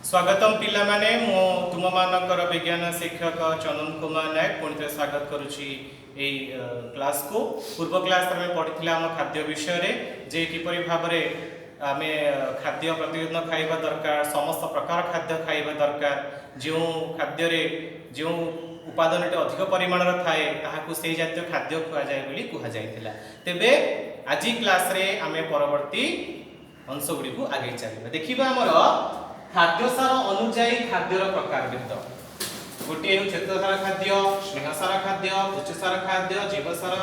स्वागतम पिला माने मो तुम मानकर विज्ञान शिक्षक चंदन कुमार नायक पुणी स्वागत करुच्ची क्लास को पूर्व क्लास में पढ़ी आम खाद्य विषय जे किपरि भाव आम खाद्य प्रतिदिन खाइबा दरकार समस्त प्रकार खाद्य खाइबा दरकार जो खाद्य जो उपादान अधिक परिमाण थाए ताहाकू से जातीय खाद्य खुआजाए बोली कहुला तेबे आज क्लास रे आम परवर्ती अंश गुड़ी को आगे चलना देखिबा हमर खाद्यसार अनुଯାयी खाद्यर प्रकारभेद गोटे श्वेतसार खाद्य स्नेहसार खाद्य पुष्टिसार खाद्य जीवसार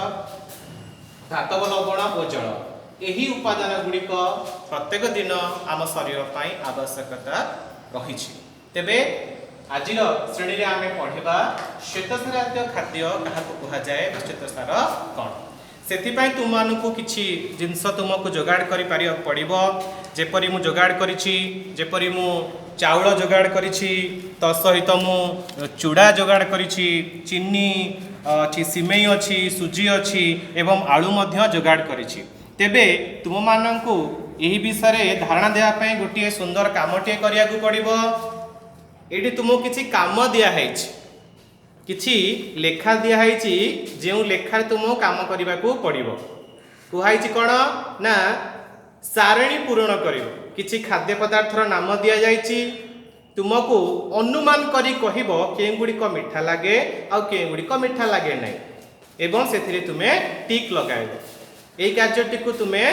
धातव लवण और जल यही उपादान गुड़िक प्रत्येक दिन आम शरीर पर आवश्यकता रही तेबे आज श्रेणी में आम पढ़ा श्वेतसार जातीय खाद्य क्या कहुए श्वेतसार कौन से तुमको किसी जिनस तुमको जोगाड़ कर पड़ो जेपरी मु जोगाड़ करी मु चाउल जोगाड़ करी सहित मु चूड़ा जोगाड़ करी चीनी अच्छी सिमेई अच्छी सुजी अच्छी एवं आलू मध्य जोगाड़ करी तेबे तुम मानू यही विषय धारणा देवाई गोटे सुंदर कामटे करिया पड़ो ये तुमको किसी काम दिखाई किछि लेखा दिखाई जो लेखा तुमको काम करने को पड़ो कहुई कौन ना सारणी पूरण कर किछि खाद्य पदार्थर नाम दि जाइछि तुमको अनुमान करी कहब केगुड़िक मीठा लगे आ केगुड़िक मीठा लगे ना एवं से तुम्हें टिक लगाइब यही कार्यटी को तुम्हें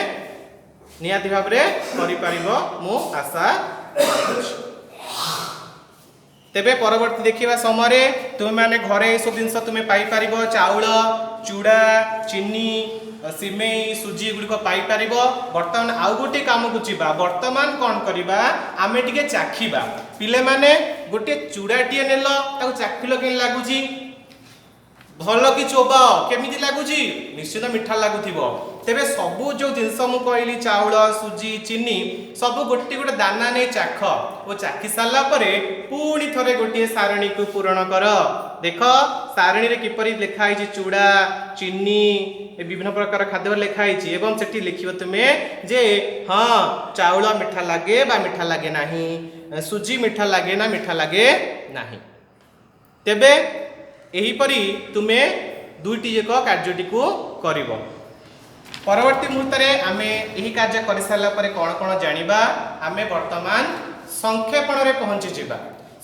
निहाती भाव में मु आशा तेबे परवर्ती देखा समय तुम मैंने घरे सब जिन तुम्हें पाइपर चाउल चूड़ा चीनी सिमेई सुजी गुड़िक पाइपर बर्तमान आउ गोटे कम को जीवा बर्तमान कौन करवा आम टे चाखिबा पिले माने गोटे चूड़ाटे नेल चाखिल के लगुच भल कि चोबा केमी लगुच निश्चित मीठा लगुव तेबे सबू जो जिनस मु कहली चाउल सुजी चीनी सब गोटे गोटे दाना नहीं चाख और चाखी सारा पुणी थे गोटे सारणी को पूरण कर देख सारणी रे किपरि लिखाई चूड़ा चीनी विभिन्न प्रकार खाद्य लिखाई एवं से लिख तुम्हें जे हाँ चाउल मीठा लगे बा मीठा लगे नहीं सुजी मीठा लगे ना मीठा लगे नहीं तेबे एहीपरी तुम्हें दुईटी जाक कार्यटी को कर परवर्ती मुहूर्त में आम यही कार्य कर सारापर कौन कौन जाना आम बर्तमान संक्षेपण में पहुँची जावा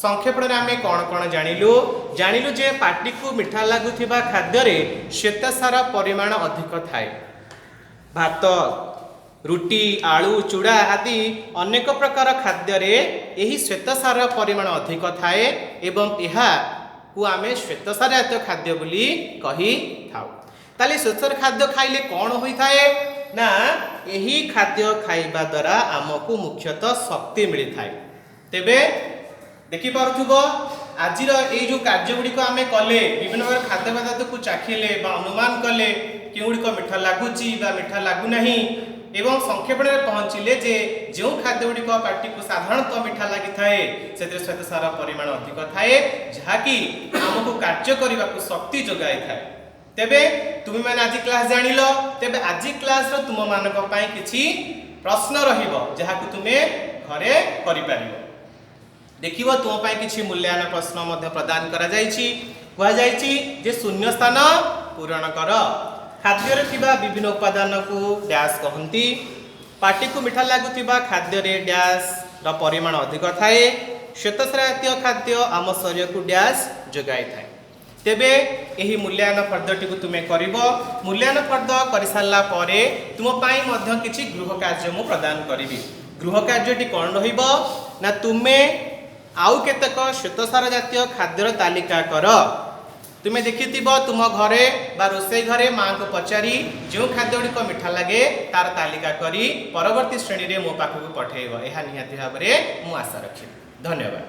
संक्षेपण में आम कौन कौन जानिलु जे पार्टी को मीठा लगुवा खाद्य श्वेतसार परिमाण अधिक थाए भात रुटी आलू चूड़ा आदि अनेक प्रकार खाद्य यही श्वेतसार परिमाण अधिक थाए एवं यह को आम श्वेतसार जातीय खाद्य बोली कही थाउ ताले श्वेतसार खाद्य खाइले कौन होता है ना यही खाद्य खाइबा द्वारा आमको मुख्यतः शक्ति मिलता है तेबे देखि पारुथुबो आज जो कार्य गुड़िक आम कले विभिन्न प्रकार खाद्य पदार्थ को चाखिले अनुमान कले केउड़िक मीठा लगुच मीठा लगुना एवं संक्षेपण में पहुँचले जे जो खाद्य गुड़िक पार्टी को साधारणतः मीठा लगी थाए से श्वेतसार परिमाण अधिक थाए जहाँकि आमको कार्य करने को शक्ति जोगाई थाए तेबे तुम मैंने आज क्लास जानिल तेबे आज क्लास तुम मानक पई किछि प्रश्न रहिबो जहाकु तुमे घरे करि पारिबो देखिबो तुम पई किछि मूल्यांकन प्रश्न मध्य प्रदान करा जाइछि हुआ जाइछि जे शून्य स्थान पूरण कर खाद्य रे थिबा विभिन्न उपादान को डैश कहंती पार्टी को मीठा लागुथिबा खाद्य रे डैश र परिमाण अधिक थाए श्वेतसार जातीय खाद्य आम शरीर को डैश जोगाई थाए तेबे यही मूल्यांकन फर्दटी को तुम्हें कर मूल्यांकन फर्द कर सारा तुम मध्य किसी गृह कार्य मु प्रदान करी गृह कार्यटी कौन ना तुम्हें आउ केतक श्वेतसार जातीय खाद्यर तालिका कर तुम्हें देखि तुम घरे बा रोसई घरे माँ को पचारि जो खाद्य गुड़िक मीठा लगे तार तालिका करी परवर्ती श्रेणी में मो पाखक पठेब यह निहाती भाव में मु आशा रखी धन्यवाद।